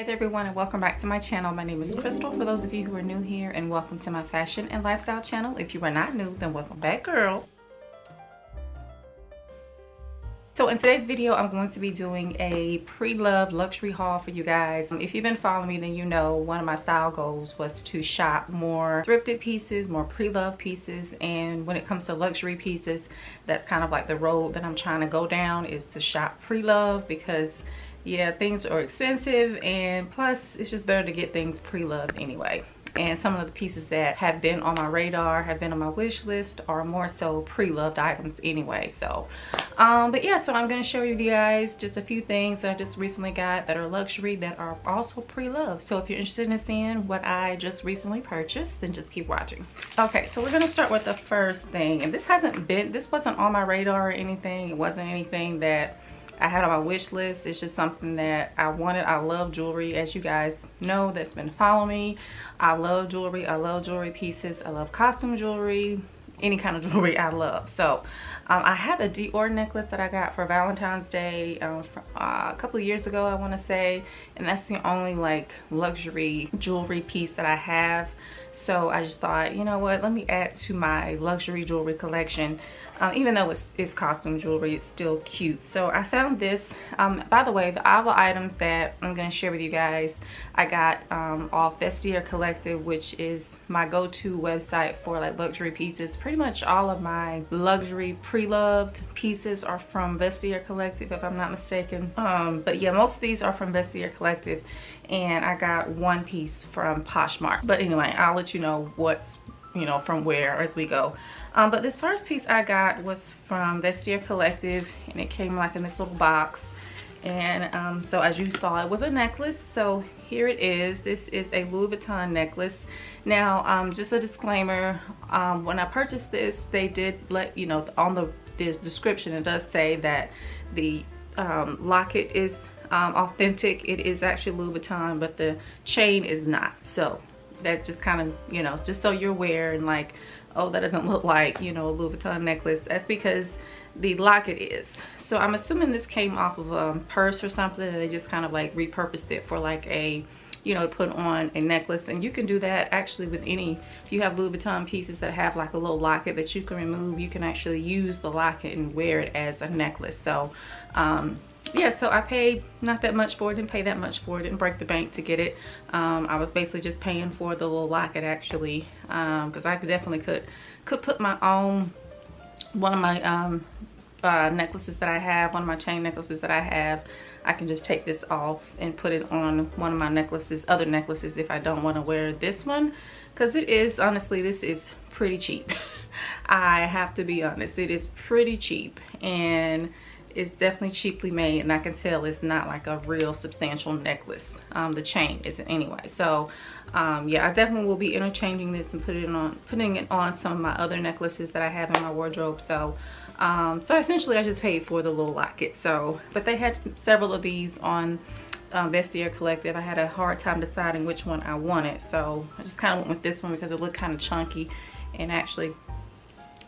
Hey there everyone, and welcome back to my channel. My name is Crystal for those of you who are new here, and welcome to my fashion and lifestyle channel. If you are not new, then welcome back, girl. So in today's video, I'm going to be doing a pre-loved luxury haul for you guys. If you've been following me, then you know one of my style goals was to shop more thrifted pieces, more pre-loved pieces. And when it comes to luxury pieces, that's kind of like the road that I'm trying to go down, is to shop pre-loved, because yeah, things are expensive, and plus it's just better to get things pre-loved anyway. And some of the pieces that have been on my radar, have been on my wish list, are more so pre-loved items anyway. So but yeah, so I'm going to show you guys just a few things that I just recently got that are luxury, that are also pre-loved. So if you're interested in seeing what I just recently purchased, then just keep watching. Okay, so we're going to start with the first thing, and this wasn't on my radar or anything. It wasn't anything that I had on my wish list. It's just something that I wanted. I love jewelry, as you guys know that's been following me. I love jewelry. I love jewelry pieces. I love costume jewelry. Any kind of jewelry I love. So I had a Dior necklace that I got for Valentine's Day a couple of years ago, I want to say, and that's the only like luxury jewelry piece that I have. So I just thought, you know what, let me add to my luxury jewelry collection. Even though it's costume jewelry, it's still cute. So I found this. By the way, all the items that I'm going to share with you guys, I got off Vestiaire Collective, which is my go-to website for like luxury pieces. Pretty much all of my luxury pre-loved pieces are from Vestiaire Collective, if I'm not mistaken. But yeah, most of these are from Vestiaire Collective, and I got one piece from Poshmark. But anyway, I'll let you know what's, you know, from where as we go. But this first piece I got was from Vestiaire Collective, and it came like in this little box. And so as you saw, it was a necklace. So here it is. This is a Louis Vuitton necklace. Now, just a disclaimer, when I purchased this, they did let you know on the description, it does say that the locket is authentic. It is actually Louis Vuitton, but the chain is not. So that just kind of, you know, just so you're aware, and like, oh, that doesn't look like, you know, a Louis Vuitton necklace. That's because the locket is. So I'm assuming this came off of a purse or something, and they just kind of like repurposed it for like a, you know, put on a necklace. And you can do that actually with any, if you have Louis Vuitton pieces that have like a little locket that you can remove, you can actually use the locket and wear it as a necklace. So yeah, so I paid not that much for it, didn't pay that much for it, didn't break the bank to get it. I was basically just paying for the little locket actually, because I definitely could put my own, one of my necklaces that I have, one of my chain necklaces that I have, I can just take this off and put it on one of my necklaces, other necklaces, if I don't want to wear this one, because it is, honestly, this is pretty cheap. I have to be honest, it is pretty cheap, and it's definitely cheaply made, and I can tell it's not like a real substantial necklace. The chain isn't anyway. So yeah, I definitely will be interchanging this and putting it on some of my other necklaces that I have in my wardrobe. So so essentially I just paid for the little locket. So, but they had several of these on Vestiaire Collective. I had a hard time deciding which one I wanted, so I just kind of went with this one because it looked kind of chunky. And actually,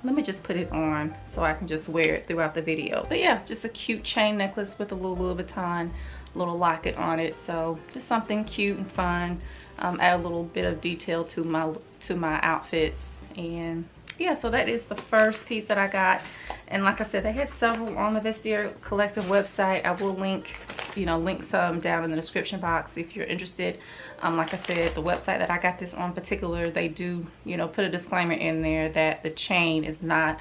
let me just put it on so I can just wear it throughout the video. But yeah, just a cute chain necklace with a little Louis Vuitton little locket on it. So just something cute and fun. Add a little bit of detail to my outfits. And yeah, so that is the first piece that I got. And like I said, they had several on the Vestiaire Collective website. I will link some down in the description box if you're interested. Like I said, the website that I got this on particular, they do, you know, put a disclaimer in there that the chain is not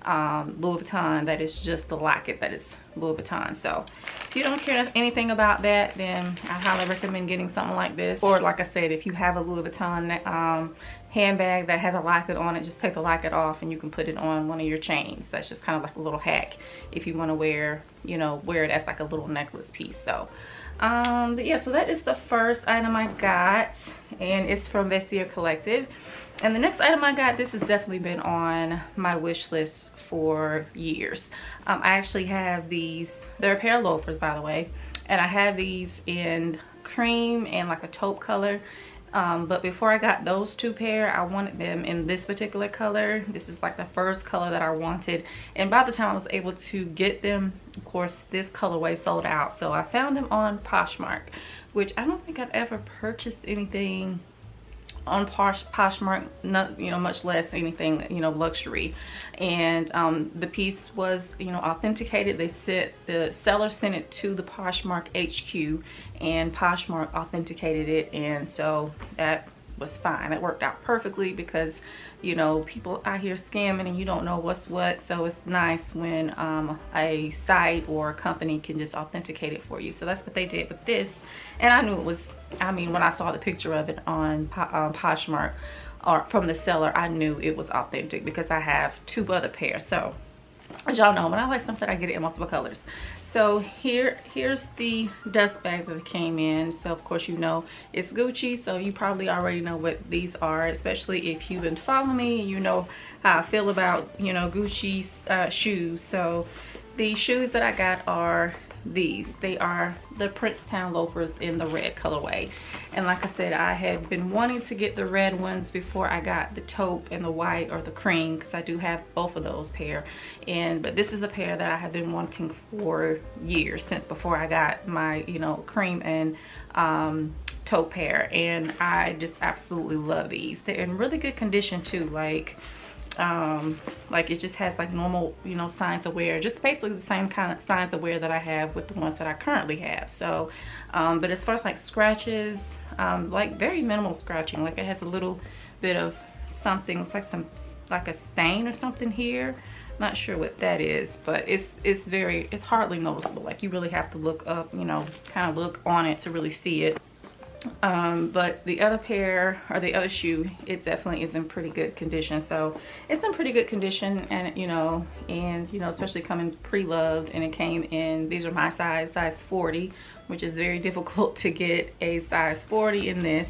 Louis Vuitton, that is just the locket that is Louis Vuitton. So if you don't care anything about that, then I highly recommend getting something like this. Or like I said, if you have a Louis Vuitton handbag that has a locket on it, just take the locket off and you can put it on one of your chains. That's just kind of like a little hack if you want to wear, you know, wear it as like a little necklace piece. So but yeah, so that is the first item I got, and it's from Vestiaire Collective. And the next item I got, this has definitely been on my wish list for years. I actually have these, they're a pair of loafers, by the way, and I have these in cream and like a taupe color. But before I got those two pair, I wanted them in this particular color. This is like the first color that I wanted, and by the time I was able to get them, of course this colorway sold out. So I found them on Poshmark, which I don't think I've ever purchased anything on Poshmark, not, you know, much less anything, you know, luxury. And the piece was, you know, authenticated. The seller sent it to the Poshmark HQ, and Poshmark authenticated it, and so that was fine. It worked out perfectly because, you know, people out here scamming and you don't know what's what. So it's nice when a site or a company can just authenticate it for you. So that's what they did with this, and I knew it was, I mean, when I saw the picture of it on Poshmark or from the seller, I knew it was authentic because I have two other pairs. So as y'all know, when I like something, I get it in multiple colors. So here's the dust bag that came in. So of course, you know, it's Gucci, so you probably already know what these are, especially if you've been following me and you know how I feel about, you know, Gucci shoes. So the shoes that I got are these. They are the Princetown loafers in the red colorway, and like I said, I had been wanting to get the red ones before I got the taupe and the white or the cream, because I do have both of those pair. But this is a pair that I have been wanting for years, since before I got my, you know, cream and taupe pair, and I just absolutely love these. They're in really good condition too, like it just has like normal, you know, signs of wear, just basically the same kind of signs of wear that I have with the ones that I currently have. So but as far as like scratches, like very minimal scratching, like it has a little bit of something, it's like some, like a stain or something here, not sure what that is, but it's hardly noticeable. Like you really have to look up, you know, kind of look on it to really see it. But the other pair, or the other shoe, it definitely is in pretty good condition. So it's in pretty good condition, and you know, especially coming pre-loved, and it came in, these are my size 40, which is very difficult to get a size 40 in this.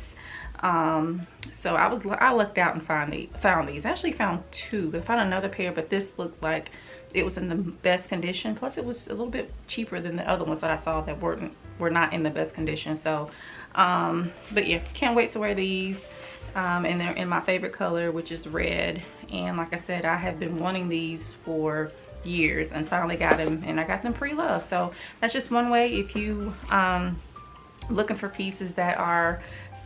So I looked out and found these. I actually found two, but I found another pair, but this looked like it was in the best condition. Plus it was a little bit cheaper than the other ones that I saw that were not in the best condition. So but yeah, can't wait to wear these, and they're in my favorite color, which is red. And like I said, I have been wanting these for years and finally got them, and I got them pre-loved. So that's just one way. If you looking for pieces that are,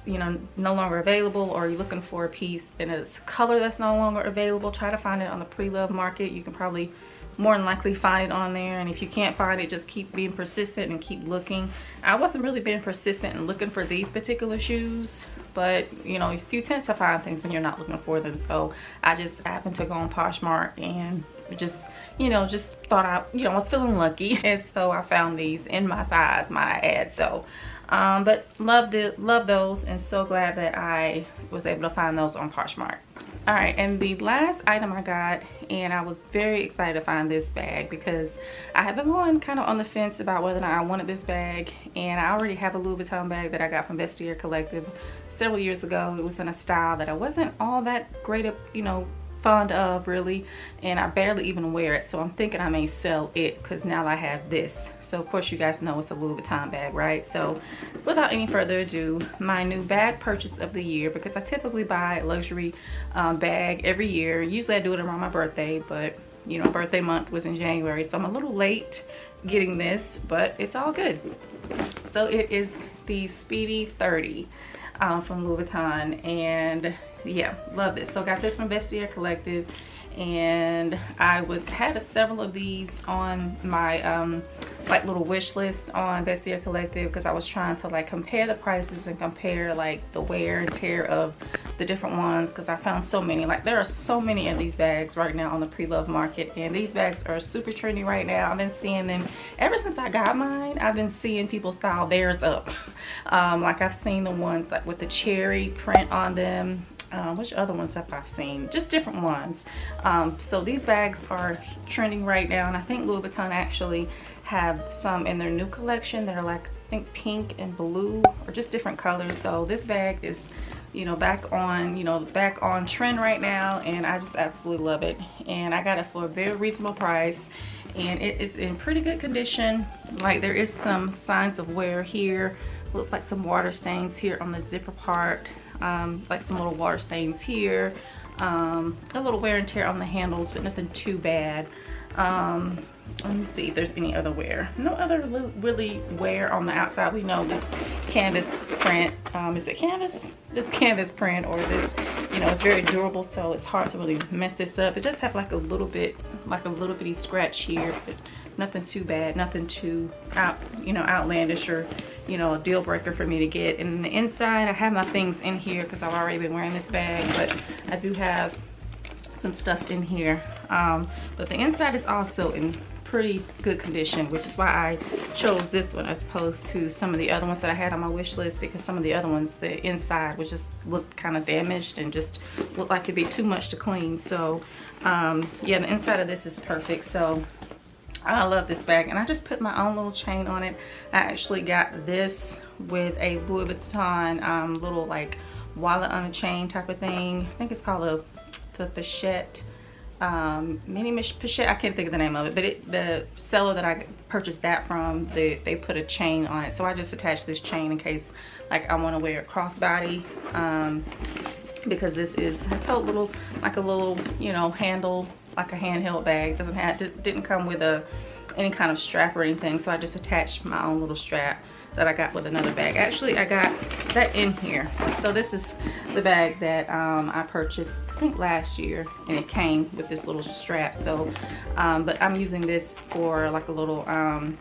you know, no longer available, or you're looking for a piece in a color that's no longer available, try to find it on the pre-loved market. You can probably more than likely find it on there, and if you can't find it, just keep being persistent and keep looking. I wasn't really being persistent and looking for these particular shoes, but you know, you tend to find things when you're not looking for them. So I just happened to go on Poshmark and just, you know, just thought I, you know, I was feeling lucky, and so I found these in my size, my ad. So but love those, and so glad that I was able to find those on Poshmark. All right, and the last item I got, and I was very excited to find this bag because I have been going kind of on the fence about whether or not I wanted this bag, and I already have a Louis Vuitton bag that I got from Vestiaire Collective several years ago. It was in a style that I wasn't all that great at, you know, fond of really, and I barely even wear it. So I'm thinking I may sell it because now I have this. So of course you guys know it's a Louis Vuitton bag, right? So without any further ado, my new bag purchase of the year, because I typically buy a luxury bag every year. Usually I do it around my birthday, but you know, birthday month was in January, so I'm a little late getting this, but it's all good. So it is the Speedy 30 from Louis Vuitton, and yeah, love this. So I got this from Vestiaire Collective, and I had several of these on my like little wish list on Vestiaire Collective, because I was trying to like compare the prices and compare like the wear and tear of the different ones, because I found so many. Like there are so many of these bags right now on the pre-loved market, and these bags are super trendy right now. I've been seeing them ever since I got mine. I've been seeing people style theirs up. Like I've seen the ones like with the cherry print on them. Which other ones have I seen? Just different ones. So these bags are trending right now, and I think Louis Vuitton actually have some in their new collection that are like, I think pink and blue, or just different colors. So this bag is, you know, back on trend right now, and I just absolutely love it. And I got it for a very reasonable price, and it is in pretty good condition. Like there is some signs of wear here, looks like some water stains here on the zipper part, like some little water stains here, a little wear and tear on the handles, but nothing too bad. Let me see if there's any other wear. No other really wear on the outside. We know this canvas print, is it canvas? This canvas print, or this, you know, it's very durable, so it's hard to really mess this up. It does have like a little bitty scratch here, but nothing too bad, nothing too outlandish or, you know, a deal breaker for me to get. And the inside, I have my things in here because I've already been wearing this bag, but I do have some stuff in here. But the inside is also in pretty good condition, which is why I chose this one as opposed to some of the other ones that I had on my wish list, because some of the other ones, the inside was just looked kind of damaged and just looked like it'd be too much to clean. So yeah, the inside of this is perfect. So I love this bag, and I just put my own little chain on it. I actually got this with a Louis Vuitton little like wallet on a chain type of thing. I think it's called the Pochette, mini Pochette. I can't think of the name of it, but the seller that I purchased that from, they put a chain on it. So I just attached this chain in case like I want to wear a crossbody, because this is a tote little, like a little, you know, handle, like a handheld bag. Didn't come with any kind of strap or anything, so I just attached my own little strap that I got with another bag. Actually, I got that in here. So this is the bag that I purchased, I think last year, and it came with this little strap. So but I'm using this for like a little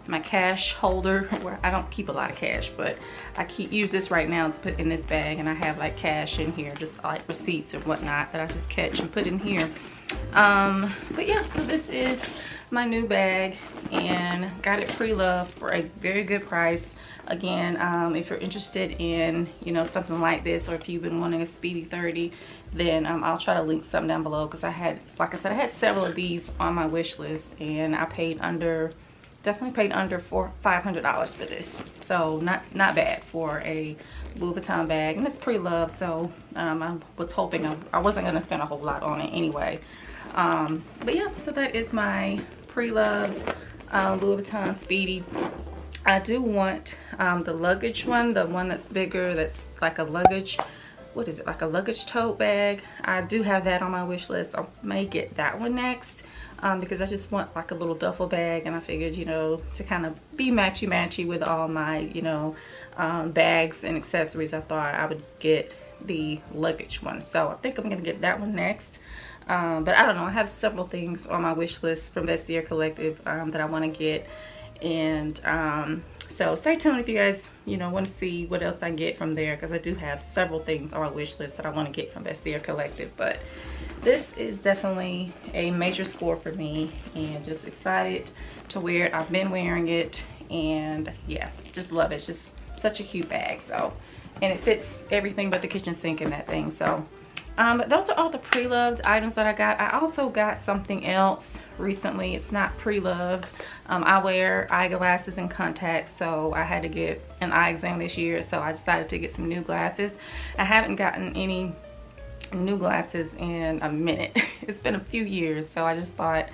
my cash holder, where I don't keep a lot of cash, but I use this right now to put in this bag, and I have like cash in here, just like receipts or whatnot that I just catch and put in here. But yeah, so this is my new bag, and got it pre-loved for a very good price. Again, if you're interested in, you know, something like this, or if you've been wanting a Speedy 30, then I'll try to link some down below, because I had, like I said, I had several of these on my wish list, and I definitely paid under $500 for this. So not bad for a Louis Vuitton bag, and it's pre-loved, so I was hoping I wasn't going to spend a whole lot on it anyway. But yeah, so that is my pre-loved Louis Vuitton Speedy. I do want the luggage one, the one that's bigger, that's like a luggage, what is it, like a luggage tote bag. I do have that on my wish list. I may get that one next, because I just want like a little duffel bag, and I figured, you know, to kind of be matchy with all my, you know, bags and accessories, I thought I would get the luggage one. So I think I'm gonna get that one next. But I don't know, I have several things on my wish list from Vestiaire Collective that I want to get. And so stay tuned if you guys, you know, want to see what else I get from there, because I do have several things on my wish list that I want to get from Vestiaire Collective. But this is definitely a major score for me, and just excited to wear it. I've been wearing it, and yeah, just love it. It's just such a cute bag. So, and it fits everything but the kitchen sink in that thing. So those are all the pre-loved items that I got. I also got something else recently. It's not pre-loved. I wear eyeglasses and contacts, so I had to get an eye exam this year, so I decided to get some new glasses. I haven't gotten any new glasses in a minute. It's been a few years, so I just thought,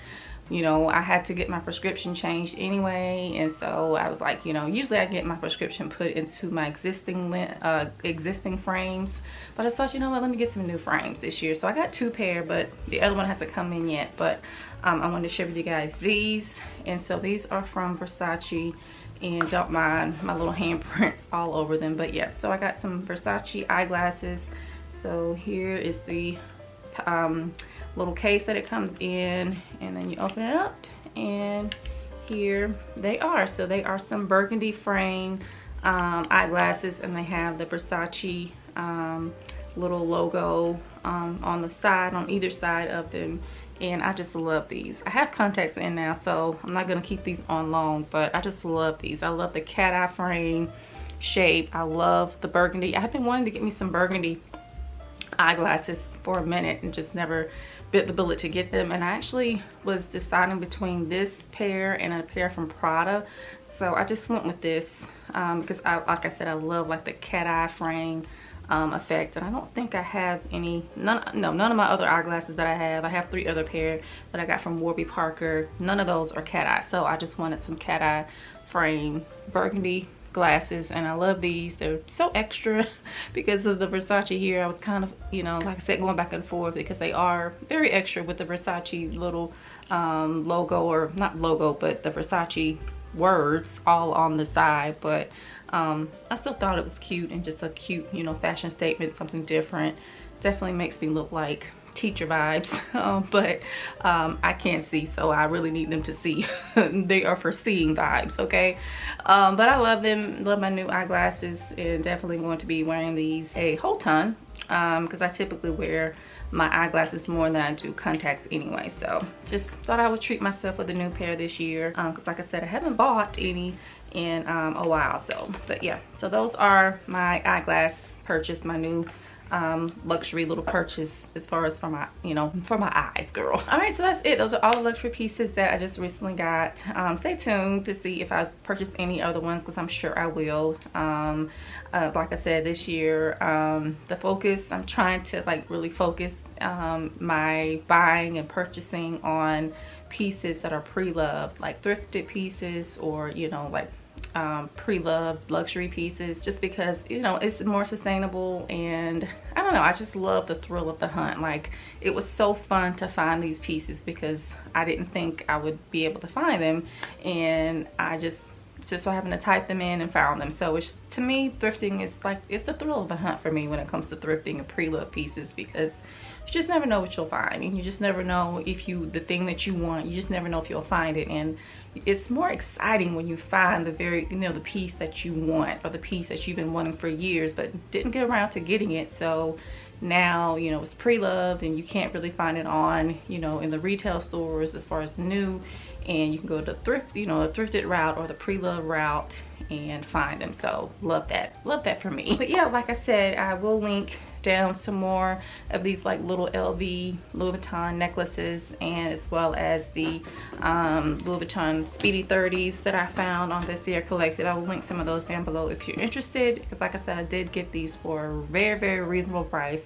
you know, I had to get my prescription changed anyway. And so I was like, you know, usually I get my prescription put into my existing frames, but I thought, you know what, let me get some new frames this year. So I got 2 pair, but the other one hasn't come in yet. But I wanted to share with you guys these. And so these are from Versace, and don't mind my little handprints all over them. But yeah, so I got some Versace eyeglasses. So here is the little case that it comes in, and then you open it up, and here they are. So they are some burgundy frame eyeglasses, and they have the Versace little logo on the side, on either side of them. And I just love these. I have contacts in now, so I'm not gonna keep these on long, but I just love these. I love the cat eye frame shape. I love the burgundy. I've been wanting to get me some burgundy eyeglasses for a minute and just never bit the bullet to get them. And I actually was deciding between this pair and a pair from Prada, so I just went with this because like I said, I love like the cat eye frame effect. And I don't think I have none of my other eyeglasses that I have 3 other pair that I got from Warby Parker. None of those are cat eye, so I just wanted some cat eye frame burgundy glasses, and I love these. They're so extra because of the Versace here. I was kind of, you know, like I said, going back and forth because they are very extra with the Versace little logo, or not logo, but the Versace words all on the side. But I still thought it was cute, and just a cute, you know, fashion statement, something different. Definitely makes me look like teacher vibes, but I can't see, so I really need them to see. They are for seeing vibes, okay? But I love them, love my new eyeglasses, and definitely going to be wearing these a whole ton because I typically wear my eyeglasses more than I do contacts anyway. So just thought I would treat myself with a new pair this year because like I said, I haven't bought any in a while. So, but yeah, so those are my eyeglass purchase, my new luxury little purchase as far as for my, you know, for my eyes, girl. All right, so that's it. Those are all the luxury pieces that I just recently got. Stay tuned to see if I purchase any other ones, because I'm sure I will. Like I said, this year the focus, I'm trying to like really focus my buying and purchasing on pieces that are pre-loved, like thrifted pieces, or, you know, like pre-loved luxury pieces, just because, you know, it's more sustainable. And I don't know, I just love the thrill of the hunt. Like, it was so fun to find these pieces because I didn't think I would be able to find them, and I just so happened to type them in and found them. So it's, to me, thrifting is like, it's the thrill of the hunt for me when it comes to thrifting and pre-loved pieces, because you just never know what you'll find, and you just never know if the thing that you want, you just never know if you'll find it. And it's more exciting when you find the very, you know, the piece that you want, or the piece that you've been wanting for years but didn't get around to getting it. So now, you know, it's pre-loved and you can't really find it on, you know, in the retail stores as far as new, and you can go to thrift, you know, a thrifted route or the pre-loved route and find them. So love that for me. But yeah, like I said, I will link down some more of these like little LV Louis Vuitton necklaces, and as well as the Louis Vuitton Speedy 30s that I found on this year collective. I will link some of those down below if you're interested, because like I said, I did get these for a very, very reasonable price.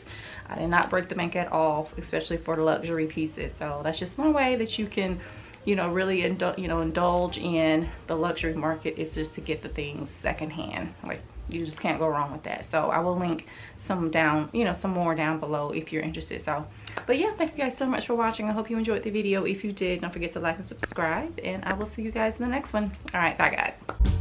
I did not break the bank at all, especially for the luxury pieces. So that's just one way that you can, you know, really indulge in the luxury market, is just to get the things secondhand. Like, you just can't go wrong with that. So I will link some down, you know, some more down below if you're interested. So, but yeah, thank you guys so much for watching. I hope you enjoyed the video. If you did, don't forget to like and subscribe, and I will see you guys in the next one. All right, bye guys.